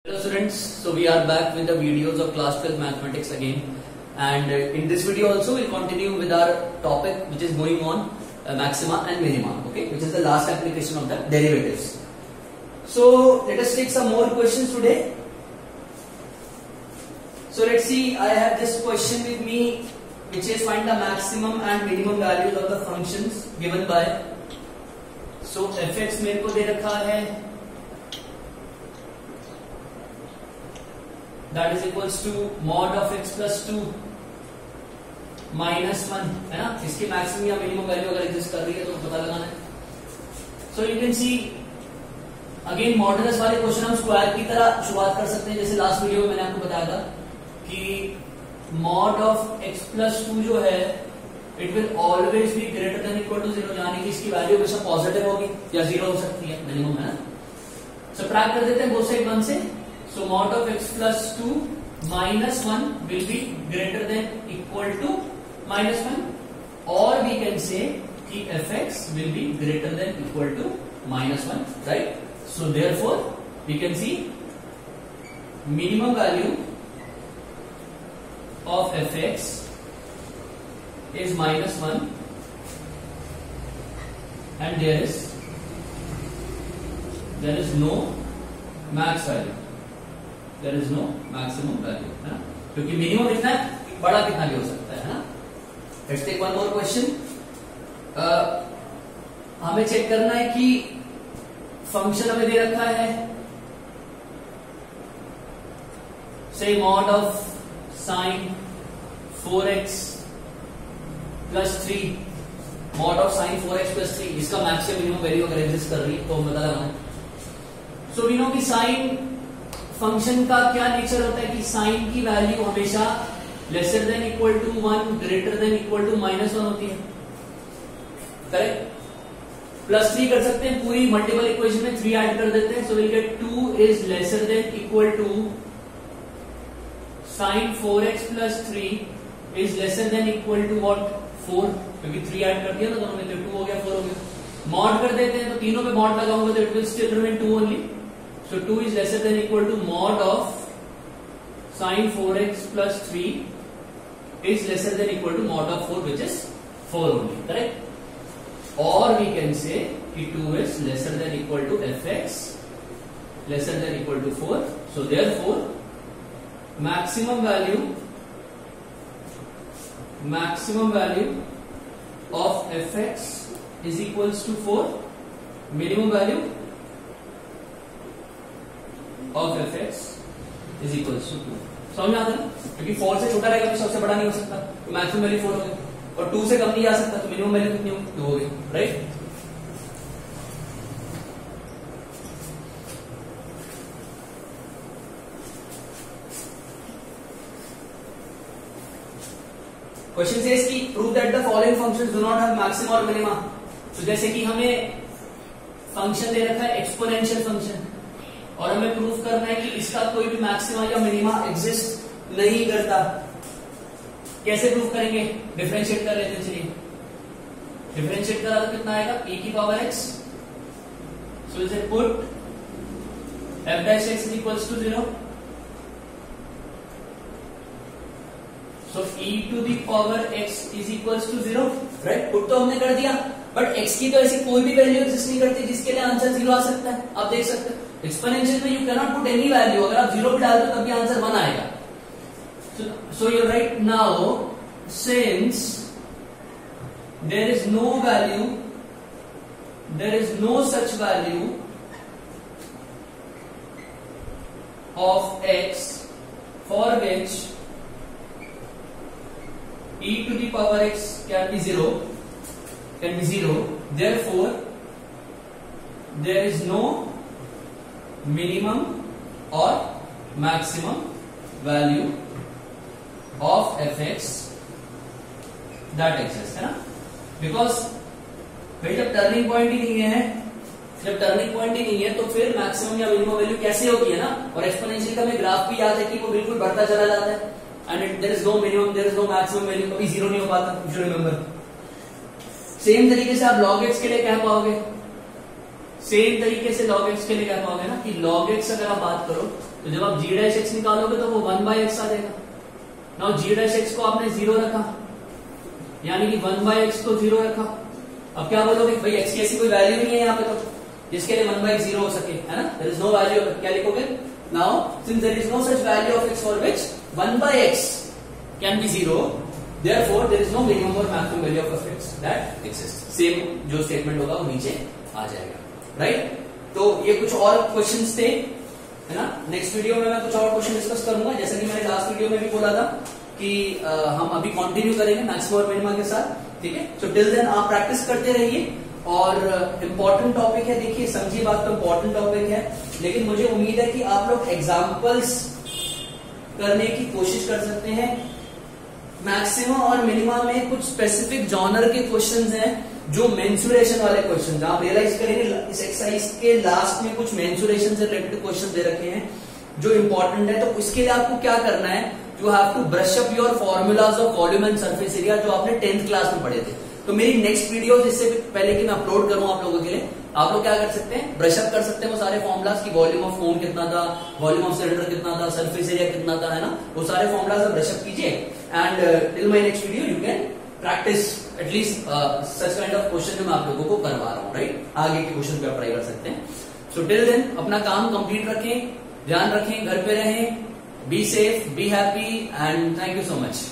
Hello students, so we are back with the videos of class 12 mathematics again, and in this video also we'll continue with our topic which is going on maxima and minima, okay, which is the last application of the derivatives. So let us take some more questions today. So let's see, I have this question with me which is find the maximum and minimum values of the functions given by, so fx मेरे को दे रखा है that is equals to mod of x plus 2 minus 1 है ना. इसकी maximum या minimum value अगर exist कर रही है तो पता लगाना है. So you can see again modulus वाले क्वेश्चन हम स्क्वायर की तरह शुरुआत कर सकते हैं. जैसे लास्ट वीडियो में मैंने आपको बताया था कि मॉड ऑफ x प्लस 2 जो है it will always be greater than equal to 0, यानी कि इसकी वैल्यू हमेशा पॉजिटिव होगी या 0 हो सकती है मिनिमम, है ना. सबट्रैक्ट कर देते हैं बोथ साइड 1 से. So mod of x plus 2 minus 1 will be greater than equal to minus 1, or we can say कि fx will be greater than equal to minus 1, right? So therefore we can see minimum value of fx is minus 1 and there is no max value. There is no maximum value, है ना, क्योंकि minimum इतना बड़ा कितना भी हो सकता है ना. Let's take one more question. हमें चेक करना है कि फंक्शन हमें दे रखा है say mod of sin 4x plus 3, mod of sin 4x plus 3, इसका मैक्सिमम मिनिमम वैल्यू अगर एग्जिस्ट कर रही है तो पता लगाना है. सो वी नो कि साइन फंक्शन का क्या नेचर होता है कि साइन की वैल्यू हमेशा lesser than equal to 1 greater than equal to minus 1 होती है, करेक्ट. प्लस 3 कर सकते हैं, पूरी मल्टीपल इक्वेशन में 3 ऐड कर देते हैं. So will get 2 is lesser than equal to sine 4x plus 3 is lesser than equal to what 4, क्योंकि 3 ऐड कर दिया ना दोनों में, तो 2 हो गया 4 हो गया. मॉड कर देते हैं तो तीनों पे मॉड लगाऊंगा तो it will still remain 2 only. So 2 is lesser than equal to mod of sin 4x plus 3 is lesser than equal to mod of 4, which is 4 only, correct? Or we can say that 2 is lesser than equal to fx lesser than equal to 4. So therefore maximum value of fx is equals to 4, minimum value of fx is equals to 2. समझ में आता है, क्योंकि 4 से छोटा रहेगा तो सबसे बड़ा नहीं हो सकता, तो मैक्सिमम वैल्यू 4 हो गई, और 2 से कम नहीं जा सकता तो मिनिमम वैल्यू कितनी होगी 2 हो गई, राइट. क्वेश्चन सेज कि prove that the following functions do not have maxima और मिनिमा. तो जैसे कि हमें फंक्शन दे रखा है एक्सपोनेंशियल फंक्शन और हमें प्रूफ करना है कि इसका कोई भी मैक्सिमा या मिनिमा एग्जिस्ट नहीं करता. कैसे प्रूफ करेंगे, डिफरेंशिएट कर लेते हैं. चलिए डिफरेंशिएट करा तो कितना आएगा e की पावर x. सो इसे put f dash x is equals to 0. So e to the power x is equals to 0, right. Put तो हमने कर दिया, बट x की तो ऐसी कोई भी वैल्यू एग्जिस्ट नहीं करती जिसके लिए आंसर 0 आ सकता है. आप देख सकते हैं एक्सपोनेंशियल में you can not put any value, अगर आप 0 भी डाल दो तब भी आंसर 1 आएगा. So you write now since there is no such value of x for which e to the power x can be 0, therefore there is no minimum or maximum value of fx that exists, है ना. Because भाई जब turning point ही नहीं है, तो फिर maximum या minimum value कैसे होगी, है ना. और एक्सपोनेंशियल का हमें ग्राफ भी याद है कि वो बिल्कुल बढ़ता चला जाता है, and there is no minimum, there is no maximum value, कभी 0 नहीं हो पाता. You should remember. सेम तरीके से आप log x के लिए कह पाओगे, सेम तरीके से log x के लिए कह पाओगे ना कि log x अगर आप बात करो तो जब आप g' निकालोगे तो वो 1/x आ जाएगा। नाउ g' को आपने 0 रखा, यानी कि 1/x को 0 रखा। अब क्या बोलोगे भाई x की ऐसी कोई वैल्यू नहीं है यहाँ पे तो जिसके लिए 1/x 0 हो सके, है ना? There is no value. क्या लिखोगे? Now since there is no such value of x for which 1/x can be 0, therefore there is no minimum or maximum value of f(x) that exists। Same जो statement होगा वो नीचे आ जाएगा, right? तो ये कुछ और क्वेश्चंस थे, है ना? नेक्स्ट वीडियो में मैं कुछ और क्वेश्चन डिस्कस करूंगा, जैसे कि मैंने लास्ट वीडियो में भी बोला था कि हम अभी कंटिन्यू करेंगे मैक्सिमम और मिनिमम के साथ, ठीक है? सो टिल देन आप प्रैक्टिस करते रहिए। और इम्पोर्टेंट टॉपिक है, देखिए समझिए बात, तो इम्पोर्टेंट टॉपिक है, लेकिन मुझे उम्मीद है कि आप लोग एग्जाम्पल्स करने की कोशिश कर सकते हैं। मैक्सिमम और मिनिमम में कुछ स्पेसिफिक जॉनर के क्वेश्चंस हैं, जो मेंसुरेशन वाले क्वेश्चन, आप रियलाइज करेंगे इस एक्सरसाइज के लास्ट में कुछ मेंसुरेशन से रिलेटेड क्वेश्चन दे रखे हैं जो इंपॉर्टेंट है। तो इसके लिए आपको क्या करना है, you have to brush up your formulas of volume and surface area, जो आपने 10th क्लास में पढ़े थे। तो मेरी नेक्स्ट वीडियो, इससे पहले कि मैं अपलोड करूं आप लोगों के लिए, आप लोग क्या कर सकते हैं, ब्रश अप कर सकते हैं वो सारे फॉर्मुलाज की, वॉल्यूम ऑफ कोन कितना था, वॉल्यूम ऑफ सिलेंडर कितना था, सरफेस एरिया कितना था, है ना? वो सारे फॉर्मुलाज आप ब्रश अप कीजिए and till my next video you can practice at least such kind of question जो मैं आप लोगों को करवा रहा हूँ, राइट? आगे के क्वेश्चन पे आप ट्राई कर सकते हैं। सो टिल देन अपना काम कंप्लीट रखें, ध्यान रखें, घर पे रहें, be safe, be happy and thank you so much.